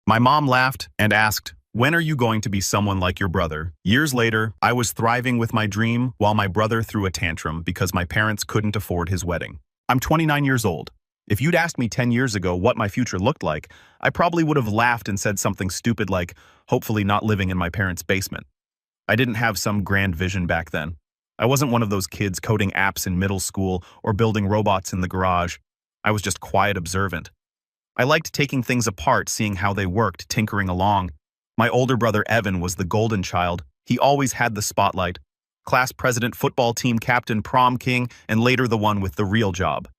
My mom laughed and asked, "When are you going to be someone like your brother?" Years later, I was thriving with my dream while my brother threw a tantrum because my parents couldn't afford his wedding. I'm 29 years old. If you'd asked me 10 years ago what my future looked like, I probably would have laughed and said something stupid like, hopefully not living in my parents' basement. I didn't have some grand vision back then. I wasn't one of those kids coding apps in middle school or building robots in the garage. I was just quiet observant. I liked taking things apart, seeing how they worked, tinkering along. My older brother Evan was the golden child. He always had the spotlight. Class president, football team captain, prom king, and later the one with the real job.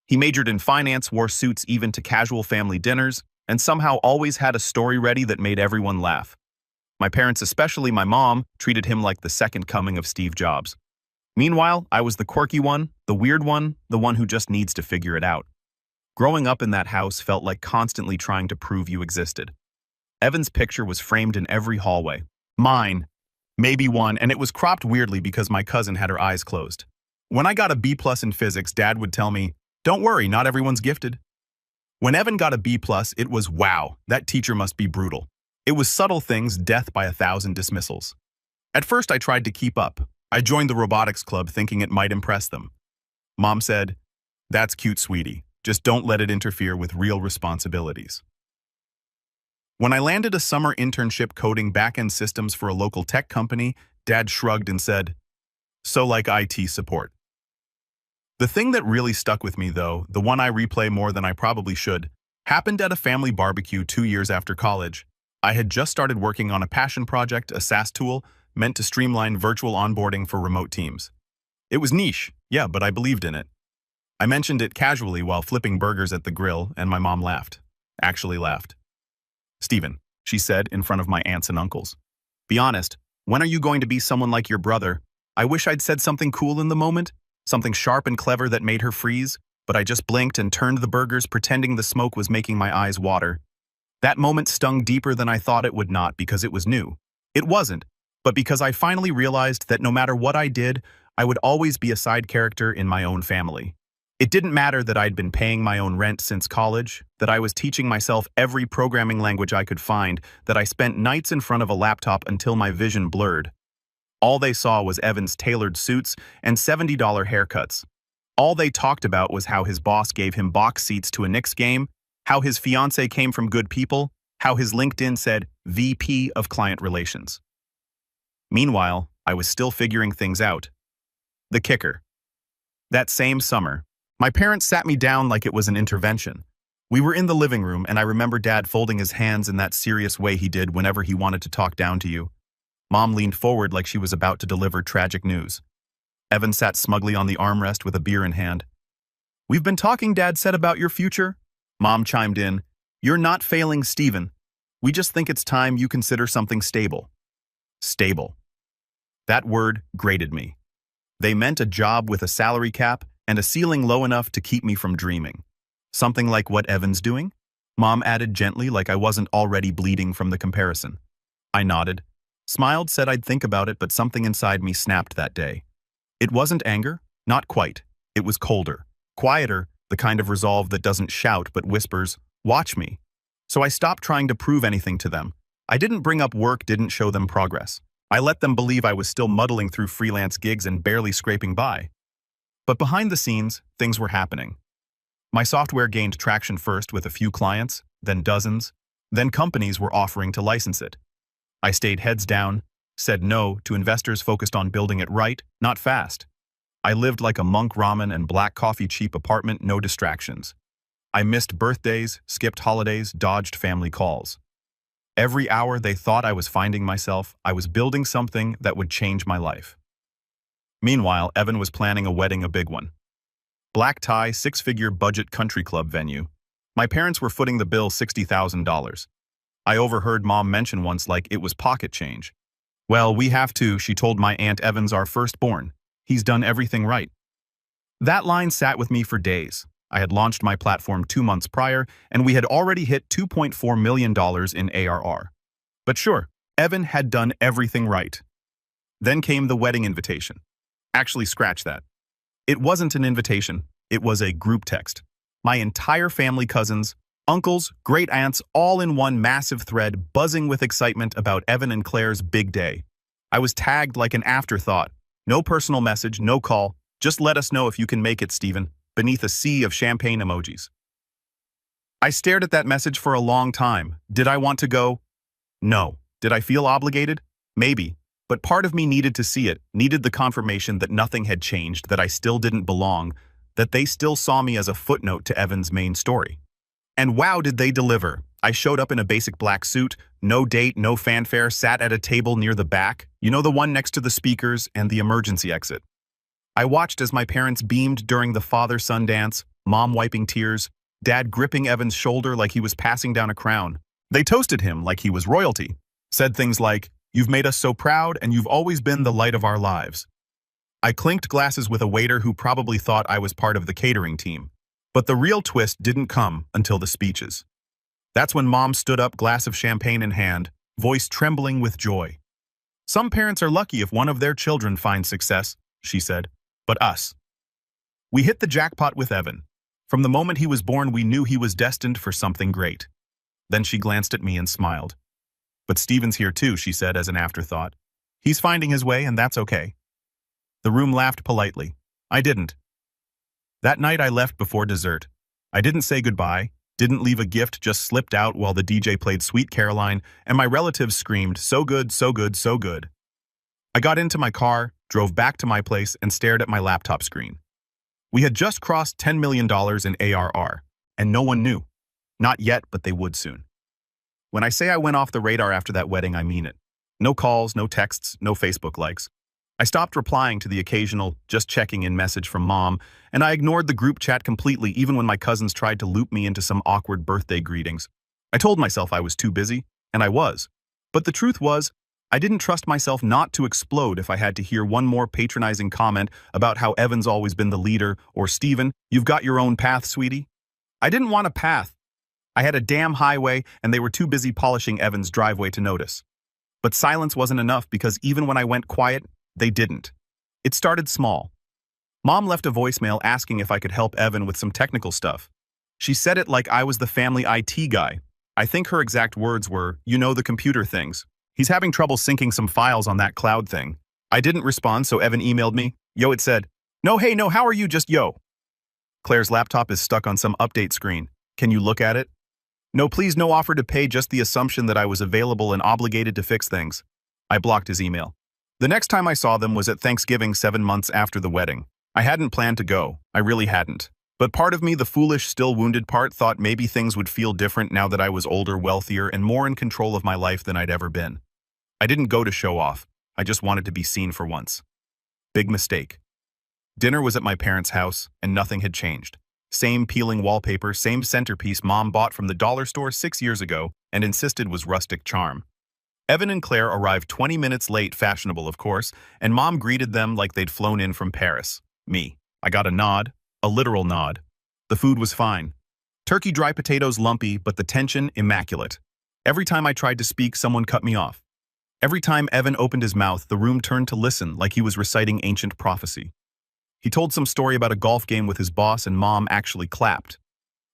He majored in finance, wore suits even to casual family dinners, and somehow always had a story ready that made everyone laugh. My parents, especially my mom, treated him like the second coming of Steve Jobs. Meanwhile, I was the quirky one, the weird one, the one who just needs to figure it out. Growing up in that house felt like constantly trying to prove you existed. Evan's picture was framed in every hallway. Mine. Maybe one, and it was cropped weirdly because my cousin had her eyes closed. When I got a B+ in physics, Dad would tell me, "Don't worry, not everyone's gifted." When Evan got a B+, it was, wow, that teacher must be brutal. It was subtle things, death by 1,000 dismissals. At first, I tried to keep up. I joined the robotics club thinking it might impress them. Mom said, "That's cute, sweetie. Just don't let it interfere with real responsibilities." When I landed a summer internship coding back-end systems for a local tech company, Dad shrugged and said, "So like IT support." The thing that really stuck with me, though, the one I replay more than I probably should, happened at a family barbecue 2 years after college. I had just started working on a passion project, a SaaS tool, meant to streamline virtual onboarding for remote teams. It was niche, yeah, but I believed in it. I mentioned it casually while flipping burgers at the grill, and my mom laughed. Actually laughed. "Steven," she said in front of my aunts and uncles, "be honest, when are you going to be someone like your brother?" I wish I'd said something cool in the moment, something sharp and clever that made her freeze, but I just blinked and turned the burgers, pretending the smoke was making my eyes water. That moment stung deeper than I thought it would, not because it was new. It wasn't, but because I finally realized that no matter what I did, I would always be a side character in my own family. It didn't matter that I'd been paying my own rent since college, that I was teaching myself every programming language I could find, that I spent nights in front of a laptop until my vision blurred. All they saw was Evan's tailored suits and $70 haircuts. All they talked about was how his boss gave him box seats to a Knicks game, how his fiancé came from good people, how his LinkedIn said VP of Client Relations. Meanwhile, I was still figuring things out. The kicker. That same summer, my parents sat me down like it was an intervention. We were in the living room, and I remember Dad folding his hands in that serious way he did whenever he wanted to talk down to you. Mom leaned forward like she was about to deliver tragic news. Evan sat smugly on the armrest with a beer in hand. "We've been talking," Dad said, "about your future." Mom chimed in, "You're not failing, Steven. We just think it's time you consider something stable." Stable. That word grated me. They meant a job with a salary cap and a ceiling low enough to keep me from dreaming. Something like what Evan's doing? Mom added gently, like I wasn't already bleeding from the comparison. I nodded, smiled, said I'd think about it, but something inside me snapped that day. It wasn't anger, not quite. It was colder, quieter, the kind of resolve that doesn't shout but whispers, "Watch me." So I stopped trying to prove anything to them. I didn't bring up work, didn't show them progress. I let them believe I was still muddling through freelance gigs and barely scraping by. But behind the scenes, things were happening. My software gained traction first with a few clients, then dozens, then companies were offering to license it. I stayed heads down, said no to investors focused on building it right, not fast. I lived like a monk, ramen and black coffee, cheap apartment, no distractions. I missed birthdays, skipped holidays, dodged family calls. Every hour they thought I was finding myself, I was building something that would change my life. Meanwhile, Evan was planning a wedding, a big one. Black tie, six-figure budget country club venue. My parents were footing the bill $60,000. I overheard Mom mention once like it was pocket change. "Well, we have to," she told my Aunt Evan's our firstborn. "He's done everything right." That line sat with me for days. I had launched my platform 2 months prior, and we had already hit $2.4 million in ARR. But sure, Evan had done everything right. Then came the wedding invitation. Actually, scratch that. It wasn't an invitation. It was a group text. My entire family, cousins, Uncles, great aunts, all in one massive thread, buzzing with excitement about Evan and Claire's big day. I was tagged like an afterthought. No personal message, no call. Just let us know if you can make it, Stephen, beneath a sea of champagne emojis. I stared at that message for a long time. Did I want to go? No. Did I feel obligated? Maybe. But part of me needed to see it, needed the confirmation that nothing had changed, that I still didn't belong, that they still saw me as a footnote to Evan's main story. And wow, did they deliver. I showed up in a basic black suit, no date, no fanfare, sat at a table near the back, you know, the one next to the speakers and the emergency exit. I watched as my parents beamed during the father-son dance, mom wiping tears, dad gripping Evan's shoulder like he was passing down a crown. They toasted him like he was royalty, said things like, "You've made us so proud and you've always been the light of our lives." I clinked glasses with a waiter who probably thought I was part of the catering team. But the real twist didn't come until the speeches. That's when Mom stood up, glass of champagne in hand, voice trembling with joy. "Some parents are lucky if one of their children finds success," she said. "But us. We hit the jackpot with Evan. From the moment he was born, we knew he was destined for something great." Then she glanced at me and smiled. "But Stephen's here too," she said as an afterthought. "He's finding his way, and that's okay." The room laughed politely. I didn't. That night I left before dessert. I didn't say goodbye, didn't leave a gift, just slipped out while the DJ played Sweet Caroline, and my relatives screamed, "So good, so good, so good." I got into my car, drove back to my place, and stared at my laptop screen. We had just crossed $10 million in ARR, and no one knew. Not yet, but they would soon. When I say I went off the radar after that wedding, I mean it. No calls, no texts, no Facebook likes. I stopped replying to the occasional just checking in message from Mom, and I ignored the group chat completely even when my cousins tried to loop me into some awkward birthday greetings. I told myself I was too busy, and I was. But the truth was, I didn't trust myself not to explode if I had to hear one more patronizing comment about how Evan's always been the leader, or "Stephen, you've got your own path, sweetie." I didn't want a path. I had a damn highway, and they were too busy polishing Evan's driveway to notice. But silence wasn't enough because even when I went quiet, they didn't. It started small. Mom left a voicemail asking if I could help Evan with some technical stuff. She said it like I was the family IT guy. I think her exact words were, "You know, the computer things. He's having trouble syncing some files on that cloud thing." I didn't respond, so Evan emailed me. Yo, it said, "No, hey, no, how are you? Just yo. Claire's laptop is stuck on some update screen. Can you look at it? No, please, no offer to pay, just the assumption that I was available and obligated to fix things." I blocked his email. The next time I saw them was at Thanksgiving 7 months after the wedding. I hadn't planned to go. I really hadn't. But part of me, the foolish, still wounded part, thought maybe things would feel different now that I was older, wealthier, and more in control of my life than I'd ever been. I didn't go to show off. I just wanted to be seen for once. Big mistake. Dinner was at my parents' house, and nothing had changed. Same peeling wallpaper, same centerpiece Mom bought from the dollar store 6 years ago and insisted was rustic charm. Evan and Claire arrived 20 minutes late, fashionable of course, and Mom greeted them like they'd flown in from Paris. Me. I got a nod, a literal nod. The food was fine. Turkey, dry potatoes, lumpy, but the tension, immaculate. Every time I tried to speak, someone cut me off. Every time Evan opened his mouth, the room turned to listen like he was reciting ancient prophecy. He told some story about a golf game with his boss, and Mom actually clapped.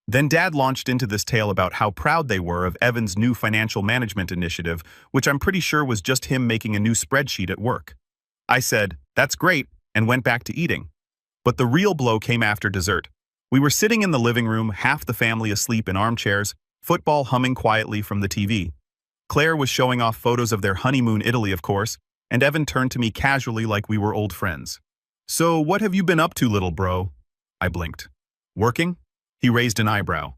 Then Dad launched into this tale about how proud they were of Evan's new financial management initiative, which I'm pretty sure was just him making a new spreadsheet at work. I said, "That's great," and went back to eating. But the real blow came after dessert. We were sitting in the living room, half the family asleep in armchairs, football humming quietly from the TV. Claire was showing off photos of their honeymoon Italy, of course, and Evan turned to me casually like we were old friends. "So what have you been up to, little bro?" I blinked. "Working?" He raised an eyebrow.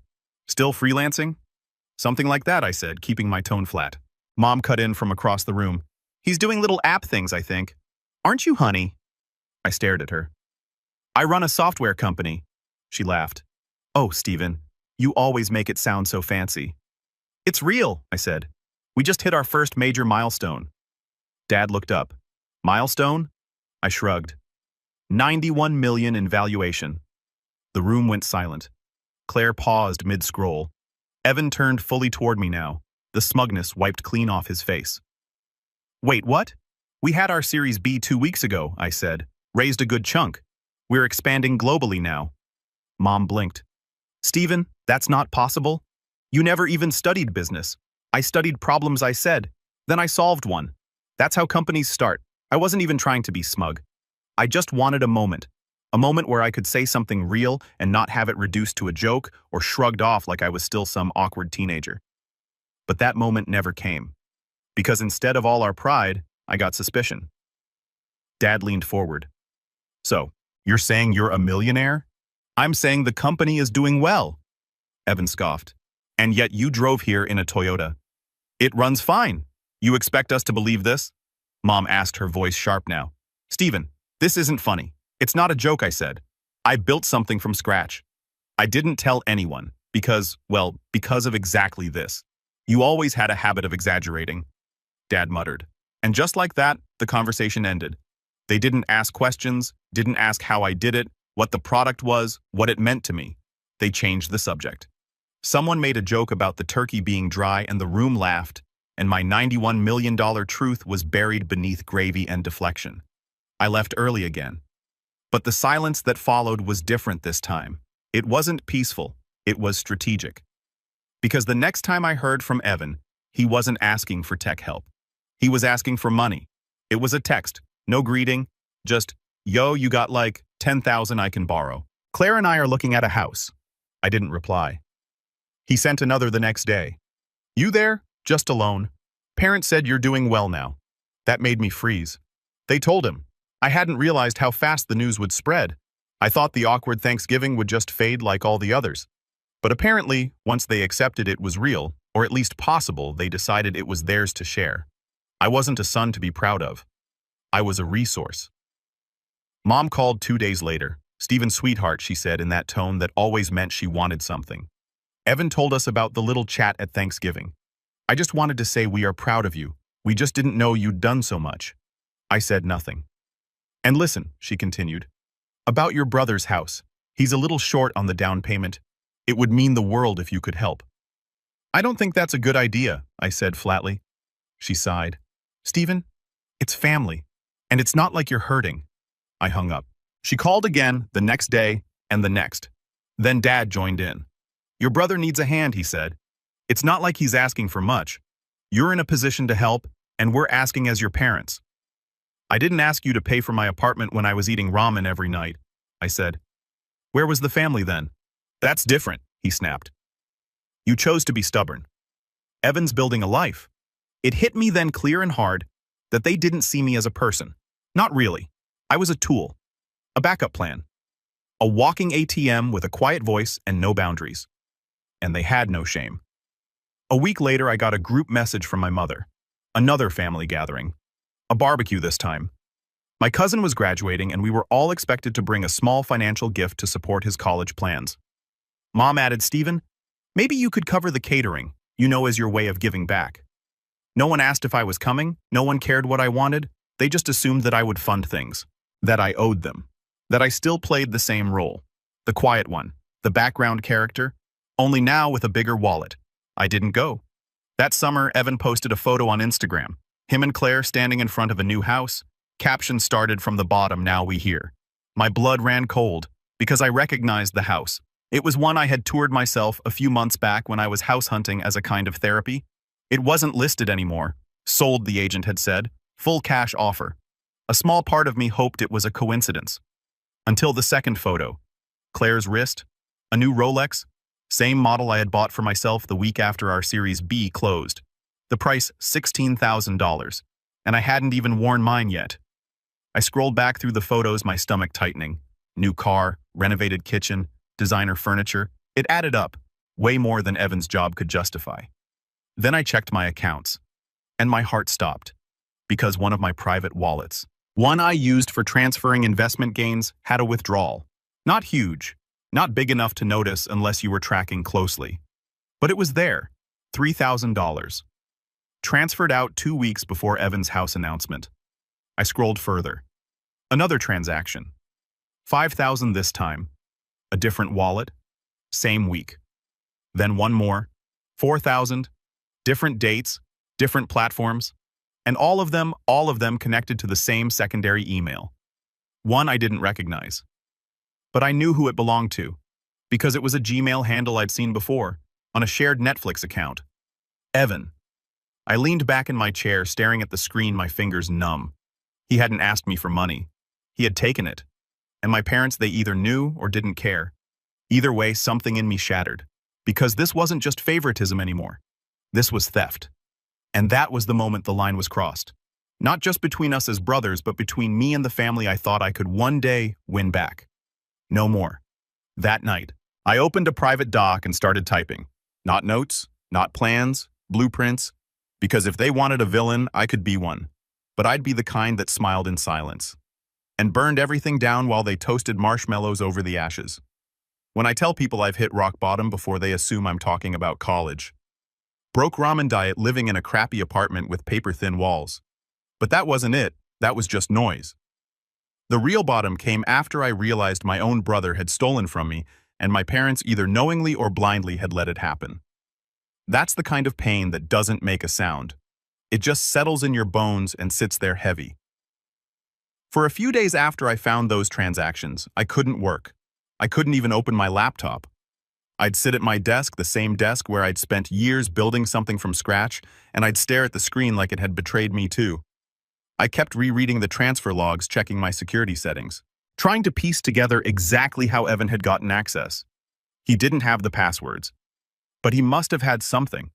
"Still freelancing?" "Something like that," I said, keeping my tone flat. Mom cut in from across the room. "He's doing little app things, I think." "Aren't you, honey?" I stared at her. "I run a software company." She laughed. "Oh, Stephen, you always make it sound so fancy." "It's real," I said. "We just hit our first major milestone." Dad looked up. "Milestone?" I shrugged. 91 million in valuation. The room went silent. Claire paused mid-scroll. Evan turned fully toward me now, the smugness wiped clean off his face. "Wait, what? We had our Series B 2 weeks ago," I said. "Raised a good chunk. We're expanding globally now." Mom blinked. "Stephen, that's not possible." You never even studied business. I studied problems I said. Then I solved one. That's how companies start. I wasn't even trying to be smug. I just wanted a moment. A moment where I could say something real and not have it reduced to a joke or shrugged off like I was still some awkward teenager. But that moment never came. Because instead of all our pride, I got suspicion. Dad leaned forward. So, you're saying you're a millionaire? I'm saying the company is doing well. Evan scoffed. And yet you drove here in a Toyota. It runs fine. You expect us to believe this? Mom asked, her voice sharp now. Stephen, this isn't funny. It's not a joke, I said. I built something from scratch. I didn't tell anyone because of exactly this. You always had a habit of exaggerating, Dad muttered. And just like that, the conversation ended. They didn't ask questions, didn't ask how I did it, what the product was, what it meant to me. They changed the subject. Someone made a joke about the turkey being dry and the room laughed, and my $91 million truth was buried beneath gravy and deflection. I left early again. But the silence that followed was different this time. It wasn't peaceful, it was strategic. Because the next time I heard from Evan, he wasn't asking for tech help. He was asking for money. It was a text, no greeting, just, yo, you got like 10,000 I can borrow. Claire and I are looking at a house. I didn't reply. He sent another the next day. You there? Just alone. Parents said you're doing well now. That made me freeze. They told him. I hadn't realized how fast the news would spread. I thought the awkward Thanksgiving would just fade like all the others. But apparently, once they accepted it was real, or at least possible, they decided it was theirs to share. I wasn't a son to be proud of. I was a resource. Mom called 2 days later. Stephen's sweetheart, she said in that tone that always meant she wanted something. Evan told us about the little chat at Thanksgiving. I just wanted to say we are proud of you. We just didn't know you'd done so much. I said nothing. And listen, she continued, about your brother's house. He's a little short on the down payment. It would mean the world if you could help. I don't think that's a good idea, I said flatly. She sighed. Stephen, it's family, and it's not like you're hurting. I hung up. She called again the next day and the next. Then Dad joined in. Your brother needs a hand, he said. It's not like he's asking for much. You're in a position to help, and we're asking as your parents. I didn't ask you to pay for my apartment when I was eating ramen every night, I said. Where was the family then? That's different, he snapped. You chose to be stubborn. Evan's building a life. It hit me then clear and hard that they didn't see me as a person. Not really. I was a tool. A backup plan. A walking ATM with a quiet voice and no boundaries. And they had no shame. A week later, I got a group message from my mother. Another family gathering. A barbecue this time. My cousin was graduating and we were all expected to bring a small financial gift to support his college plans. Mom added, Stephen, maybe you could cover the catering, as your way of giving back. No one asked if I was coming, no one cared what I wanted, they just assumed that I would fund things, that I owed them, that I still played the same role, the quiet one, the background character, only now with a bigger wallet. I didn't go. That summer, Evan posted a photo on Instagram, him and Claire standing in front of a new house. Caption started from the bottom, now we hear. My blood ran cold, because I recognized the house. It was one I had toured myself a few months back when I was house hunting as a kind of therapy. It wasn't listed anymore. Sold, the agent had said. Full cash offer. A small part of me hoped it was a coincidence. Until the second photo. Claire's wrist. A new Rolex. Same model I had bought for myself the week after our Series B closed. The price, $16,000. And I hadn't even worn mine yet. I scrolled back through the photos, my stomach tightening. New car, renovated kitchen, designer furniture. It added up, way more than Evan's job could justify. Then I checked my accounts, and my heart stopped, because one of my private wallets, one I used for transferring investment gains, had a withdrawal. Not huge, not big enough to notice unless you were tracking closely. But it was there, $3,000. Transferred out 2 weeks before Evan's house announcement. I scrolled further. Another transaction. $5,000 this time. A different wallet. Same week. Then one more. $4,000. Different dates, different platforms. And all of them connected to the same secondary email. One I didn't recognize. But I knew who it belonged to, because it was a Gmail handle I'd seen before, on a shared Netflix account. Evan. I leaned back in my chair, staring at the screen, my fingers numb. He hadn't asked me for money. He had taken it. And my parents, they either knew or didn't care. Either way, something in me shattered. Because this wasn't just favoritism anymore. This was theft. And that was the moment the line was crossed. Not just between us as brothers, but between me and the family I thought I could one day win back. No more. That night, I opened a private doc and started typing. Not notes, not plans, blueprints, because if they wanted a villain, I could be one. But I'd be the kind that smiled in silence and burned everything down while they toasted marshmallows over the ashes. When I tell people I've hit rock bottom before they assume I'm talking about college. Broke ramen diet, living in a crappy apartment with paper-thin walls. But that wasn't it, that was just noise. The real bottom came after I realized my own brother had stolen from me and my parents either knowingly or blindly had let it happen. That's the kind of pain that doesn't make a sound. It just settles in your bones and sits there heavy. For a few days after I found those transactions, I couldn't work. I couldn't even open my laptop. I'd sit at my desk, the same desk where I'd spent years building something from scratch, and I'd stare at the screen like it had betrayed me too. I kept rereading the transfer logs, checking my security settings, trying to piece together exactly how Evan had gotten access. He didn't have the passwords, but he must have had something.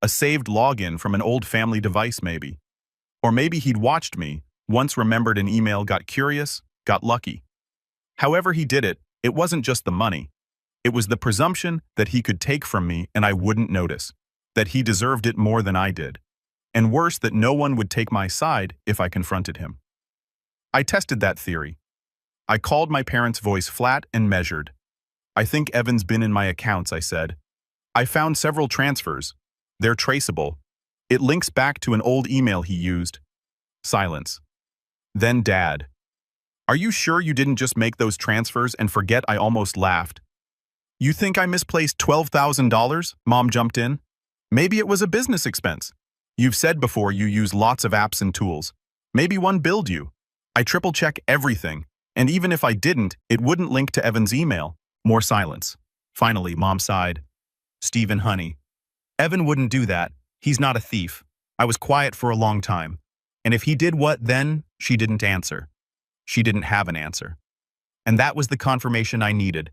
A saved login from an old family device maybe. Or maybe he'd watched me, once remembered an email, got curious, got lucky. However he did it, it wasn't just the money. It was the presumption that he could take from me and I wouldn't notice, that he deserved it more than I did. And worse, that no one would take my side if I confronted him. I tested that theory. I called my parents' voice flat and measured. I think Evan's been in my accounts, I said. I found several transfers. They're traceable. It links back to an old email he used. Silence. Then Dad. Are you sure you didn't just make those transfers and forget? I almost laughed. You think I misplaced $12,000? Mom jumped in. Maybe it was a business expense. You've said before you use lots of apps and tools. Maybe one billed you. I triple-check everything, and even if I didn't, it wouldn't link to Evan's email. More silence. Finally, Mom sighed. Stephen, honey. Evan wouldn't do that. He's not a thief. I was quiet for a long time. And if he did what then? She didn't answer. She didn't have an answer. And that was the confirmation I needed.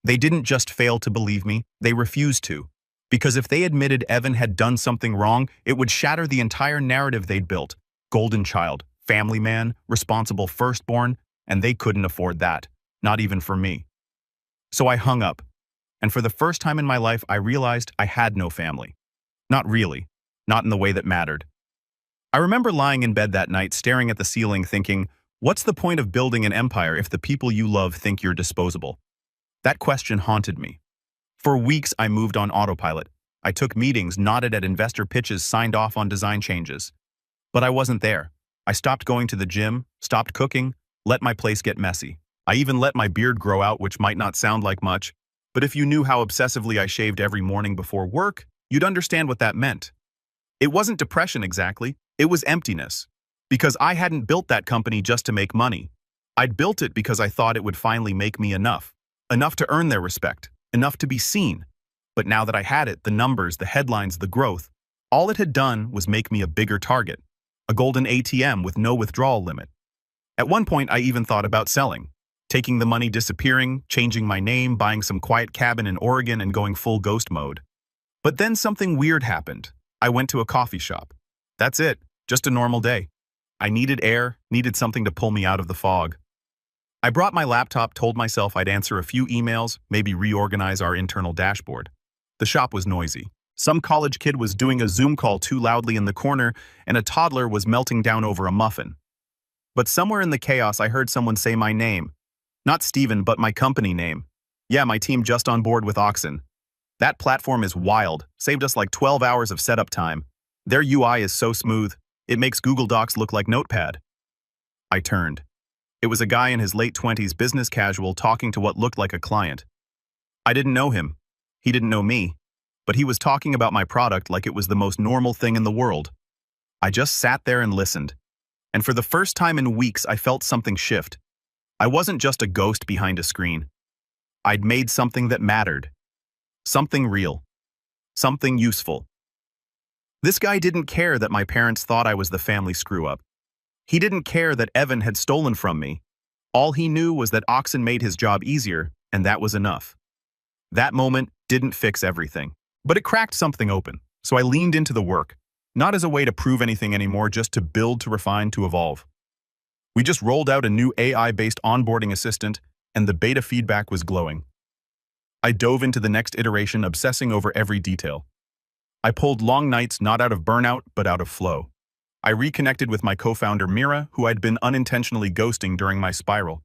They didn't just fail to believe me, they refused to. Because if they admitted Evan had done something wrong, it would shatter the entire narrative they'd built. Golden child, family man, responsible firstborn, and they couldn't afford that. Not even for me. So I hung up. And for the first time in my life, I realized I had no family. Not really. Not in the way that mattered. I remember lying in bed that night, staring at the ceiling, thinking, what's the point of building an empire if the people you love think you're disposable? That question haunted me. For weeks, I moved on autopilot. I took meetings, nodded at investor pitches, signed off on design changes. But I wasn't there. I stopped going to the gym, stopped cooking, let my place get messy. I even let my beard grow out, which might not sound like much, but if you knew how obsessively I shaved every morning before work, you'd understand what that meant. It wasn't depression exactly, it was emptiness. Because I hadn't built that company just to make money. I'd built it because I thought it would finally make me enough. Enough to earn their respect. Enough to be seen. But now that I had it, the numbers, the headlines, the growth, all it had done was make me a bigger target. A golden ATM with no withdrawal limit. At one point, I even thought about selling. Taking the money, disappearing, changing my name, buying some quiet cabin in Oregon and going full ghost mode. But then something weird happened. I went to a coffee shop. That's it. Just a normal day. I needed air, needed something to pull me out of the fog. I brought my laptop, told myself I'd answer a few emails, maybe reorganize our internal dashboard. The shop was noisy. Some college kid was doing a Zoom call too loudly in the corner, and a toddler was melting down over a muffin. But somewhere in the chaos, I heard someone say my name. Not Steven, but my company name. Yeah, my team just on board with Oxen. That platform is wild, saved us like 12 hours of setup time. Their UI is so smooth, it makes Google Docs look like Notepad. I turned. It was a guy in his late 20s, business casual, talking to what looked like a client. I didn't know him. He didn't know me. But he was talking about my product like it was the most normal thing in the world. I just sat there and listened. And for the first time in weeks, I felt something shift. I wasn't just a ghost behind a screen. I'd made something that mattered. Something real. something useful. This guy didn't care that my parents thought I was the family screw-up. He didn't care that Evan had stolen from me. All he knew was that Oxen made his job easier, and that was enough. That moment didn't fix everything, but it cracked something open, so I leaned into the work, not as a way to prove anything anymore, just to build, to refine, to evolve. We just rolled out a new AI-based onboarding assistant, and the beta feedback was glowing. I dove into the next iteration, obsessing over every detail. I pulled long nights not out of burnout, but out of flow. I reconnected with my co-founder Mira, who I'd been unintentionally ghosting during my spiral.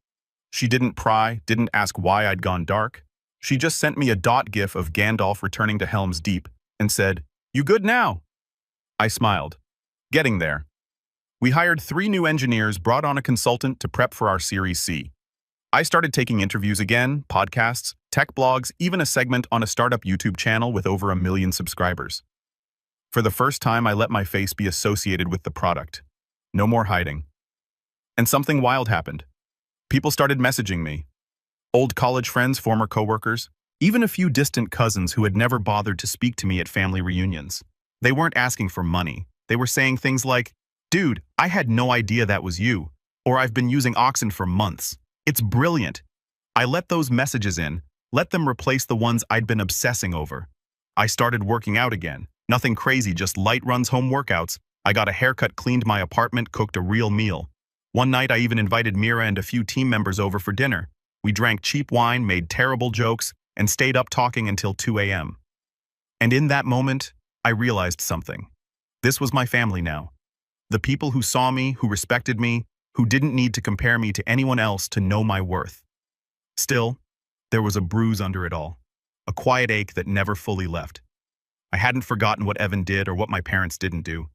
She didn't pry, didn't ask why I'd gone dark. She just sent me a dot gif of Gandalf returning to Helm's Deep and said, "You good now?" I smiled. Getting there. We hired 3 new engineers, brought on a consultant to prep for our Series C. I started taking interviews again, podcasts, tech blogs, even a segment on a startup YouTube channel with over 1 million subscribers. For the first time, I let my face be associated with the product. No more hiding. And something wild happened. People started messaging me. Old college friends, former coworkers, even a few distant cousins who had never bothered to speak to me at family reunions. They weren't asking for money. They were saying things like, "Dude, I had no idea that was you," or "I've been using Oxen for months. It's brilliant." I let those messages in, let them replace the ones I'd been obsessing over. I started working out again. Nothing crazy, just light runs, home workouts. I got a haircut, cleaned my apartment, cooked a real meal. One night I even invited Mira and a few team members over for dinner. We drank cheap wine, made terrible jokes, and stayed up talking until 2 a.m. And in that moment, I realized something. This was my family now. The people who saw me, who respected me, who didn't need to compare me to anyone else to know my worth. Still, there was a bruise under it all, a quiet ache that never fully left. I hadn't forgotten what Evan did or what my parents didn't do.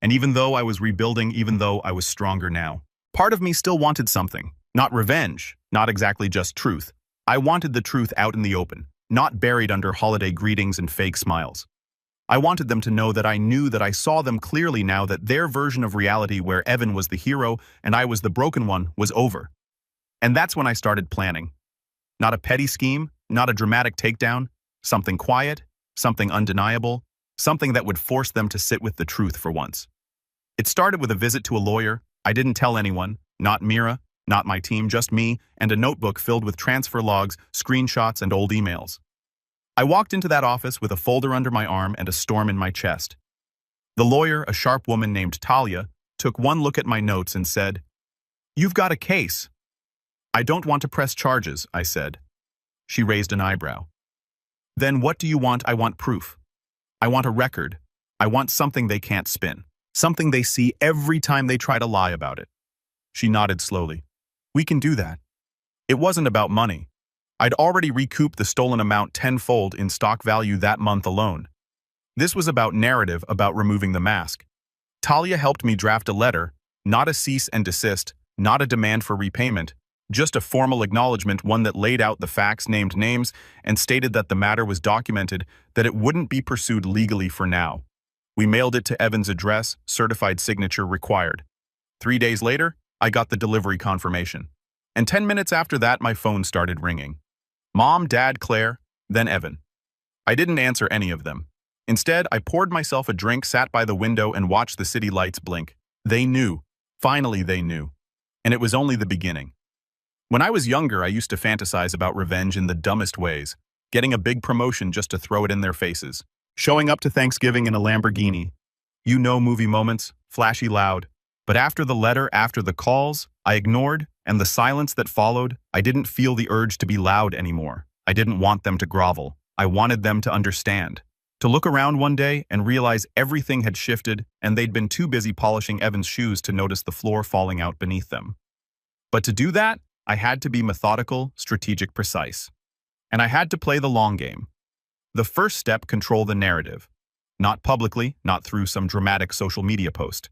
And even though I was rebuilding, even though I was stronger now, part of me still wanted something. Not revenge, not exactly just truth. I wanted the truth out in the open, not buried under holiday greetings and fake smiles. I wanted them to know that I knew, that I saw them clearly now, that their version of reality, where Evan was the hero and I was the broken one, was over. And that's when I started planning. Not a petty scheme, not a dramatic takedown, something quiet, something undeniable, something that would force them to sit with the truth for once. It started with a visit to a lawyer. I didn't tell anyone, not Mira, not my team, just me and a notebook filled with transfer logs, screenshots, and old emails. I walked into that office with a folder under my arm and a storm in my chest. The lawyer, a sharp woman named Talia, took one look at my notes and said, "You've got a case." "I don't want to press charges," I said. She raised an eyebrow. "Then what do you want?" "I want proof. I want a record. I want something they can't spin. Something they see every time they try to lie about it." She nodded slowly. "We can do that." It wasn't about money. I'd already recouped the stolen amount tenfold in stock value that month alone. This was about narrative, about removing the mask. Talia helped me draft a letter, not a cease and desist, not a demand for repayment, just a formal acknowledgement, one that laid out the facts, named names, and stated that the matter was documented, that it wouldn't be pursued legally for now. We mailed it to Evan's address, certified signature required. 3 days later, I got the delivery confirmation. And 10 minutes after that, my phone started ringing. Mom, Dad, Claire, then Evan. I didn't answer any of them. Instead, I poured myself a drink, sat by the window, and watched the city lights blink. They knew. Finally, they knew. And it was only the beginning. When I was younger, I used to fantasize about revenge in the dumbest ways, getting a big promotion just to throw it in their faces, showing up to Thanksgiving in a Lamborghini. You know, movie moments, flashy, loud. But after the letter, after the calls, I ignored, and the silence that followed, I didn't feel the urge to be loud anymore. I didn't want them to grovel. I wanted them to understand. To look around one day and realize everything had shifted, and they'd been too busy polishing Evan's shoes to notice the floor falling out beneath them. But to do that, I had to be methodical, strategic, precise. And I had to play the long game. The first step, control the narrative. Not publicly, not through some dramatic social media post.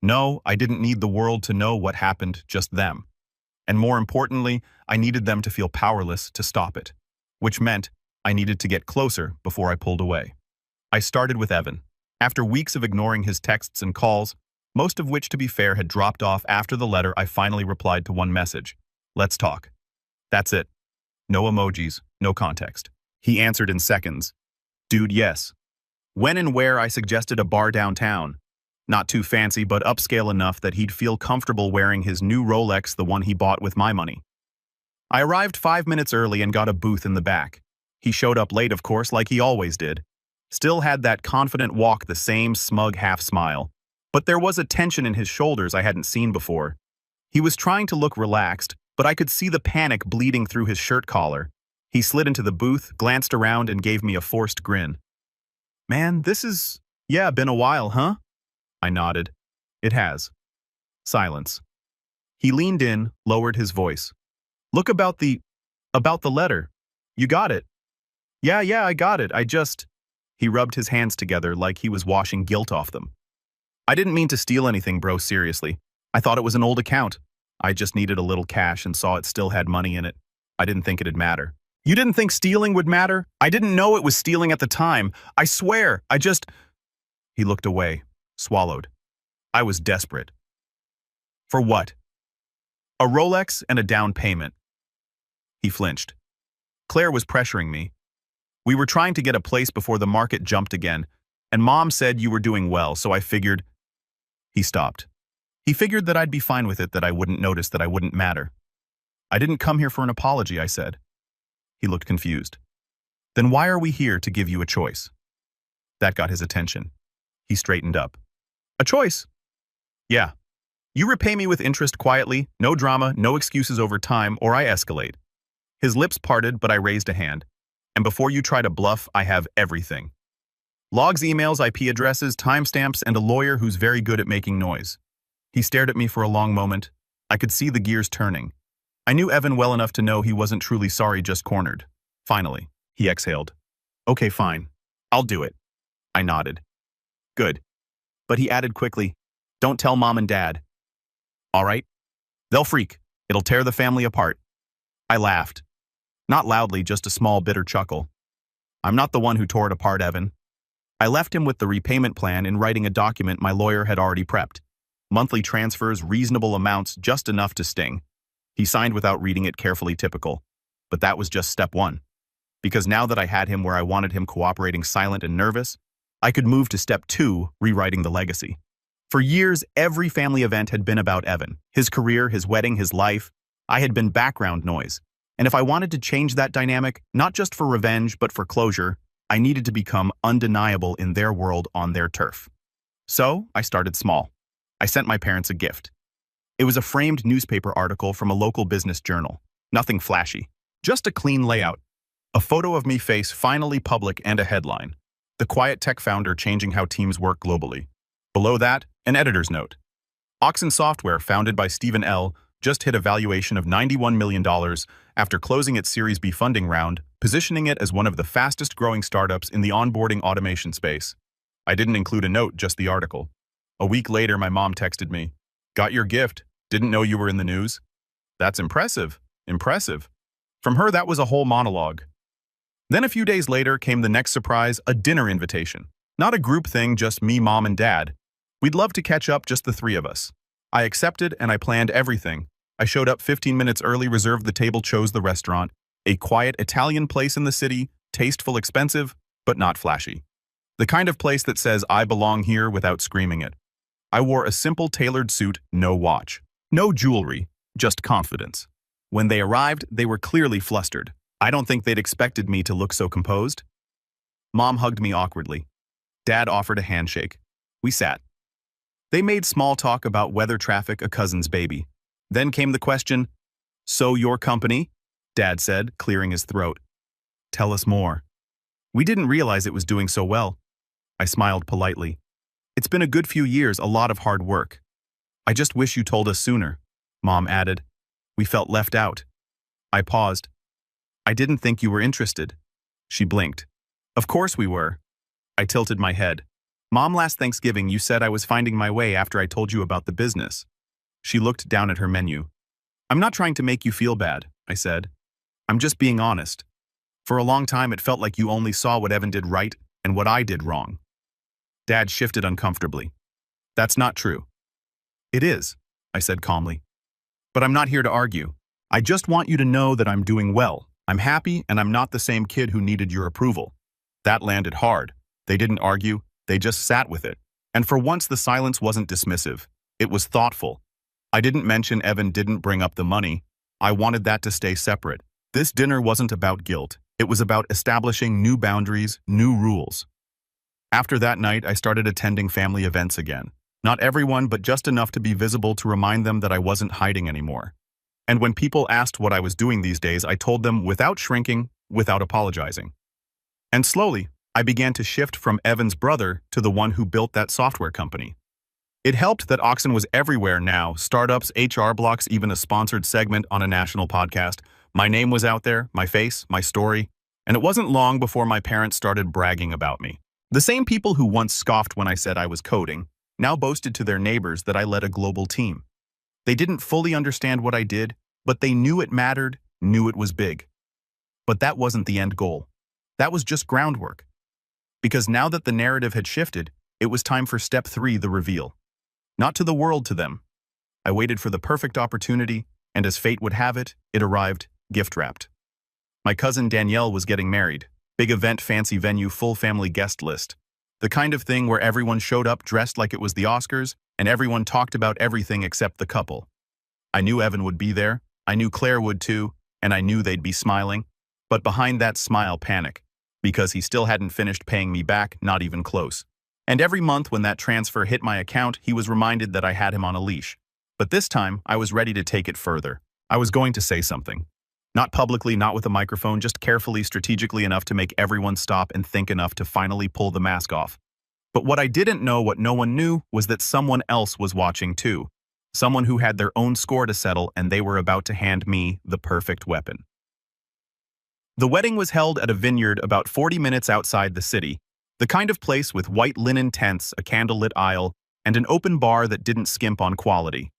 No, I didn't need the world to know what happened, just them. And more importantly, I needed them to feel powerless to stop it. Which meant I needed to get closer before I pulled away. I started with Evan. After weeks of ignoring his texts and calls, most of which, to be fair, had dropped off after the letter, I finally replied to one message. "Let's talk." That's it. No emojis, no context. He answered in seconds. "Dude, yes. When and where I suggested a bar downtown. Not too fancy, but upscale enough that he'd feel comfortable wearing his new Rolex, the one he bought with my money. I arrived 5 minutes early and got a booth in the back. He showed up late, of course, like he always did. Still had that confident walk, the same smug half-smile. But there was a tension in his shoulders I hadn't seen before. He was trying to look relaxed, but I could see the panic bleeding through his shirt collar. He slid into the booth, glanced around, and gave me a forced grin. "Man, yeah, been a while, huh?" I nodded. "It has." Silence. He leaned in, lowered his voice. "Look about the letter. You got it." Yeah, I got it. He rubbed his hands together like he was washing guilt off them. "I didn't mean to steal anything, bro, seriously. I thought it was an old account. I just needed a little cash and saw it still had money in it. I didn't think it'd matter." "You didn't think stealing would matter? I didn't know it was stealing at the time. I swear, He looked away, swallowed. I was desperate. "For what?" "A Rolex and a down payment." He flinched. "Claire was pressuring me. We were trying to get a place before the market jumped again, and Mom said you were doing well, so I figured—" He stopped. He figured that I'd be fine with it, that I wouldn't notice, that I wouldn't matter. "I didn't come here for an apology," I said. He looked confused. "Then why are we here to give you a choice?" That got his attention. He straightened up. "A choice?" "Yeah. You repay me with interest quietly, no drama, no excuses over time, or I escalate." His lips parted, but I raised a hand. "And before you try to bluff, I have everything. Logs, emails, IP addresses, timestamps, and a lawyer who's very good at making noise." He stared at me for a long moment. I could see the gears turning. I knew Evan well enough to know he wasn't truly sorry, just cornered. Finally, he exhaled. "Okay, fine. I'll do it." I nodded. "Good." But he added quickly, "Don't tell Mom and Dad." "All right. They'll freak. It'll tear the family apart." I laughed. Not loudly, just a small, bitter chuckle. "I'm not the one who tore it apart, Evan." I left him with the repayment plan in writing a document my lawyer had already prepped. Monthly transfers, reasonable amounts, just enough to sting. He signed without reading it carefully, typical. But that was just step one. Because now that I had him where I wanted him, cooperating, silent and nervous, I could move to step two, rewriting the legacy. For years, every family event had been about Evan. His career, his wedding, his life. I had been background noise. And if I wanted to change that dynamic, not just for revenge, but for closure, I needed to become undeniable in their world, on their turf. So, I started small. I sent my parents a gift. It was a framed newspaper article from a local business journal. Nothing flashy. Just a clean layout. A photo of me, face finally public, and a headline. "The quiet tech founder changing how teams work globally." Below that, an editor's note. Oxen Software, founded by Stephen L., just hit a valuation of $91 million after closing its Series B funding round, positioning it as one of the fastest-growing startups in the onboarding automation space. I didn't include a note, just the article. A week later, my mom texted me, "Got your gift. Didn't know you were in the news." "That's impressive. Impressive." From her, that was a whole monologue. Then a few days later came the next surprise, a dinner invitation. Not a group thing, just me, Mom, and Dad. We'd love to catch up, just the three of us. I accepted, and I planned everything. I showed up 15 minutes early, reserved the table, chose the restaurant. A quiet Italian place in the city, tasteful, expensive, but not flashy. The kind of place that says, "I belong here," without screaming it. I wore a simple tailored suit, no watch. No jewelry, just confidence. When they arrived, they were clearly flustered. I don't think they'd expected me to look so composed. Mom hugged me awkwardly. Dad offered a handshake. We sat. They made small talk about weather, traffic, a cousin's baby. Then came the question, "So your company?" Dad said, clearing his throat. "Tell us more." "We didn't realize it was doing so well." I smiled politely. "It's been a good few years, a lot of hard work." "I just wish you told us sooner," Mom added. "We felt left out." I paused. "I didn't think you were interested." She blinked. "Of course we were." I tilted my head. "Mom, last Thanksgiving you said I was finding my way after I told you about the business." She looked down at her menu. "I'm not trying to make you feel bad," I said. "I'm just being honest. For a long time it felt like you only saw what Evan did right and what I did wrong." Dad shifted uncomfortably. "That's not true." "It is," I said calmly. "But I'm not here to argue. I just want you to know that I'm doing well. I'm happy, and I'm not the same kid who needed your approval." That landed hard. They didn't argue, they just sat with it. And for once the silence wasn't dismissive. It was thoughtful. I didn't mention Evan didn't bring up the money. I wanted that to stay separate. This dinner wasn't about guilt. It was about establishing new boundaries, new rules. After that night, I started attending family events again. Not everyone, but just enough to be visible to remind them that I wasn't hiding anymore. And when people asked what I was doing these days, I told them without shrinking, without apologizing. And slowly, I began to shift from Evan's brother to the one who built that software company. It helped that Oxen was everywhere now, startups, HR blocks, even a sponsored segment on a national podcast. My name was out there, my face, my story, and it wasn't long before my parents started bragging about me. The same people who once scoffed when I said I was coding now boasted to their neighbors that I led a global team. They didn't fully understand what I did, but they knew it mattered, knew it was big. But that wasn't the end goal. That was just groundwork. Because now that the narrative had shifted, it was time for step 3, the reveal. Not to the world, to them. I waited for the perfect opportunity, and as fate would have it, it arrived, gift-wrapped. My cousin Danielle was getting married. Big event, fancy venue, full family guest list. The kind of thing where everyone showed up dressed like it was the Oscars, and everyone talked about everything except the couple. I knew Evan would be there, I knew Claire would too, and I knew they'd be smiling. But behind that smile, panic. Because he still hadn't finished paying me back, not even close. And every month when that transfer hit my account, he was reminded that I had him on a leash. But this time, I was ready to take it further. I was going to say something. Not publicly, not with a microphone, just carefully, strategically enough to make everyone stop and think enough to finally pull the mask off. But what I didn't know, what no one knew, was that someone else was watching too. Someone who had their own score to settle, and they were about to hand me the perfect weapon. The wedding was held at a vineyard about 40 minutes outside the city, the kind of place with white linen tents, a candlelit aisle, and an open bar that didn't skimp on quality.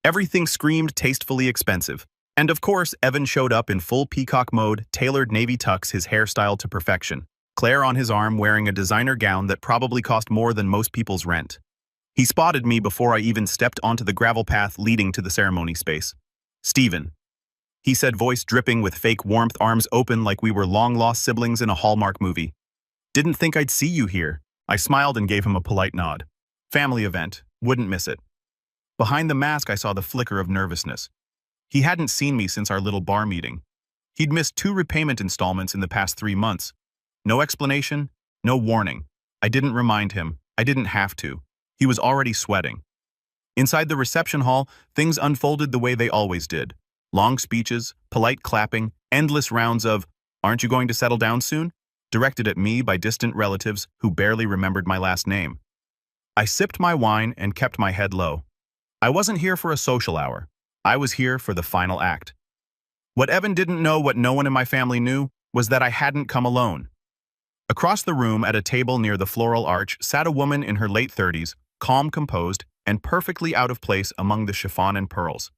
Everything screamed tastefully expensive. And of course, Evan showed up in full peacock mode, tailored navy tux, his hairstyle to perfection. Claire on his arm wearing a designer gown that probably cost more than most people's rent. He spotted me before I even stepped onto the gravel path leading to the ceremony space. "Steven," he said, voice dripping with fake warmth, arms open like we were long-lost siblings in a Hallmark movie. "Didn't think I'd see you here." I smiled and gave him a polite nod. Family event. Wouldn't miss it. Behind the mask, I saw the flicker of nervousness. He hadn't seen me since our little bar meeting. He'd missed 2 repayment installments in the past 3 months. No explanation, no warning. I didn't remind him. I didn't have to. He was already sweating. Inside the reception hall, things unfolded the way they always did. Long speeches, polite clapping, endless rounds of, "Aren't you going to settle down soon?" directed at me by distant relatives who barely remembered my last name. I sipped my wine and kept my head low. I wasn't here for a social hour. I was here for the final act. What Evan didn't know, what no one in my family knew, was that I hadn't come alone. Across the room, at a table near the floral arch, sat a woman in her late 30s, calm, composed, and perfectly out of place among the chiffon and pearls.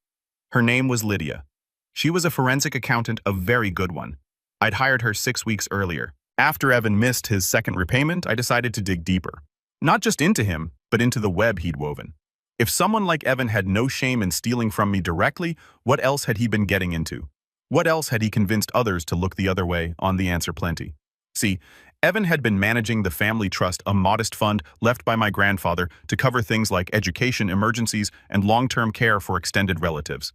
Her name was Lydia. She was a forensic accountant, a very good one. I'd hired her 6 weeks earlier. After Evan missed his second repayment, I decided to dig deeper. Not just into him, but into the web he'd woven. If someone like Evan had no shame in stealing from me directly, what else had he been getting into? What else had he convinced others to look the other way? On the answer, plenty. See, Evan had been managing the family trust, a modest fund left by my grandfather to cover things like education, emergencies, and long-term care for extended relatives.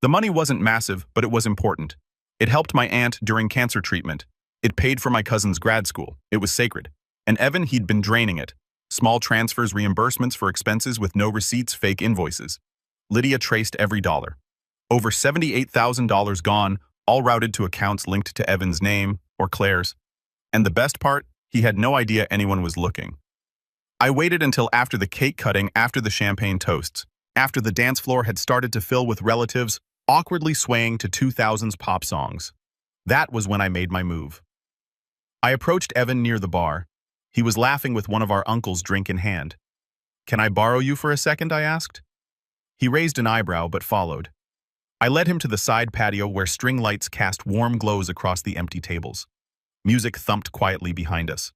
The money wasn't massive, but it was important. It helped my aunt during cancer treatment. It paid for my cousin's grad school. It was sacred. And Evan, he'd been draining it. Small transfers, reimbursements for expenses with no receipts, fake invoices. Lydia traced every dollar. Over $78,000 gone, all routed to accounts linked to Evan's name or Claire's. And the best part, he had no idea anyone was looking. I waited until after the cake cutting, after the champagne toasts, after the dance floor had started to fill with relatives, awkwardly swaying to 2000s pop songs. That was when I made my move. I approached Evan near the bar. He was laughing with one of our uncles, drink in hand. "Can I borrow you for a second?" I asked. He raised an eyebrow but followed. I led him to the side patio where string lights cast warm glows across the empty tables. Music thumped quietly behind us.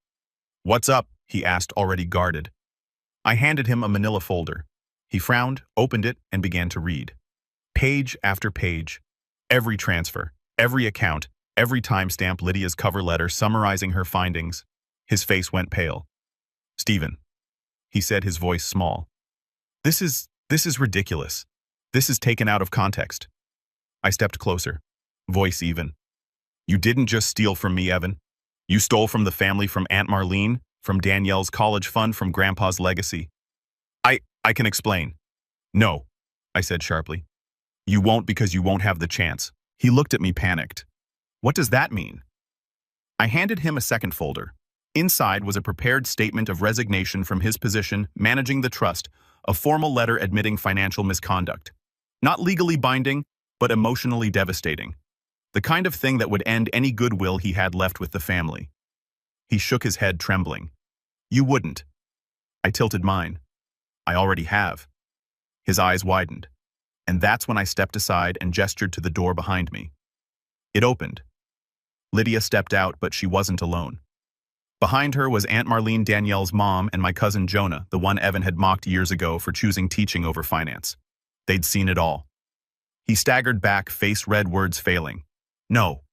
"What's up?" he asked, already guarded. I handed him a manila folder. He frowned, opened it, and began to read. Page after page. Every transfer, every account, every timestamp, Lydia's cover letter summarizing her findings. His face went pale. "Stephen," he said, his voice small. This is ridiculous. This is taken out of context." I stepped closer, voice even. "You didn't just steal from me, Evan. You stole from the family, from Aunt Marlene, from Danielle's college fund, from Grandpa's legacy." I can explain." "No," I said sharply. "You won't, because you won't have the chance." He looked at me panicked. "What does that mean?" I handed him a second folder. Inside was a prepared statement of resignation from his position managing the trust, a formal letter admitting financial misconduct. Not legally binding, but emotionally devastating. The kind of thing that would end any goodwill he had left with the family. He shook his head, trembling. "You wouldn't." I tilted mine. "I already have." His eyes widened. And that's when I stepped aside and gestured to the door behind me. It opened. Lydia stepped out, but she wasn't alone. Behind her was Aunt Marlene, Danielle's mom, and my cousin Jonah, the one Evan had mocked years ago for choosing teaching over finance. They'd seen it all. He staggered back, face red, words failing. "No,"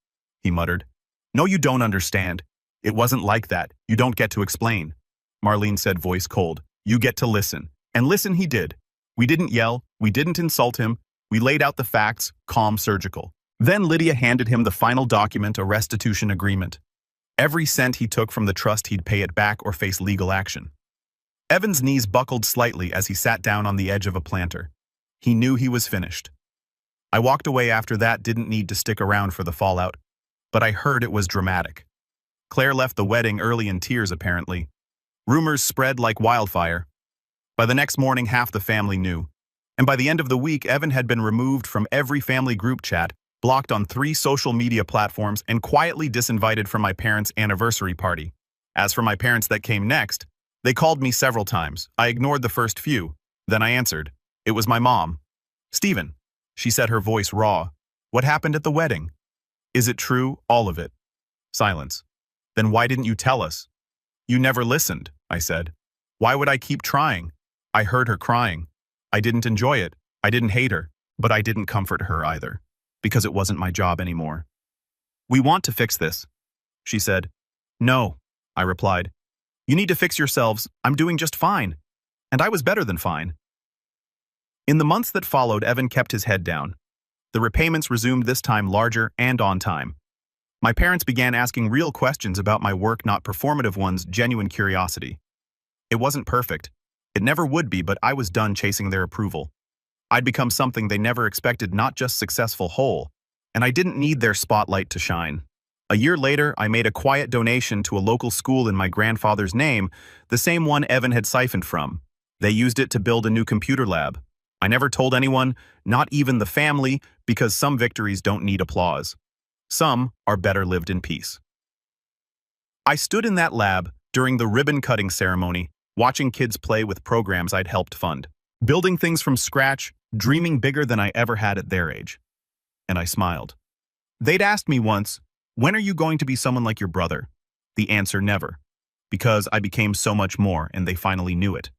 he muttered. "No, you don't understand. It wasn't like that. You don't get to explain." Marlene said, voice cold. "You get to listen." And listen he did. We didn't yell. We didn't insult him. We laid out the facts, calm, surgical. Then Lydia handed him the final document, a restitution agreement. Every cent he took from the trust, he'd pay it back or face legal action. Evan's knees buckled slightly as he sat down on the edge of a planter. He knew he was finished. I walked away after that, didn't need to stick around for the fallout, but I heard it was dramatic. Claire left the wedding early in tears, apparently. Rumors spread like wildfire. By the next morning, half the family knew. And by the end of the week, Evan had been removed from every family group chat, blocked on 3 social media platforms, and quietly disinvited from my parents' anniversary party. As for my parents that came next, they called me several times. I ignored the first few. Then I answered. It was my mom. "Stephen," she said, her voice raw. "What happened at the wedding? Is it true, all of it?" Silence. "Then why didn't you tell us?" "You never listened," I said. "Why would I keep trying?" I heard her crying. I didn't enjoy it. I didn't hate her, but I didn't comfort her either, because it wasn't my job anymore. "We want to fix this," she said. "No," I replied. "You need to fix yourselves. I'm doing just fine." And I was better than fine. In the months that followed, Evan kept his head down. The repayments resumed, this time larger and on time. My parents began asking real questions about my work, not performative ones, genuine curiosity. It wasn't perfect. It never would be, but I was done chasing their approval. I'd become something they never expected, not just successful, whole, and I didn't need their spotlight to shine. A year later, I made a quiet donation to a local school in my grandfather's name, the same one Evan had siphoned from. They used it to build a new computer lab. I never told anyone, not even the family, because some victories don't need applause. Some are better lived in peace. I stood in that lab during the ribbon-cutting ceremony, watching kids play with programs I'd helped fund, building things from scratch, dreaming bigger than I ever had at their age. And I smiled. They'd asked me once, "When are you going to be someone like your brother?" The answer, never. Because I became so much more, and they finally knew it.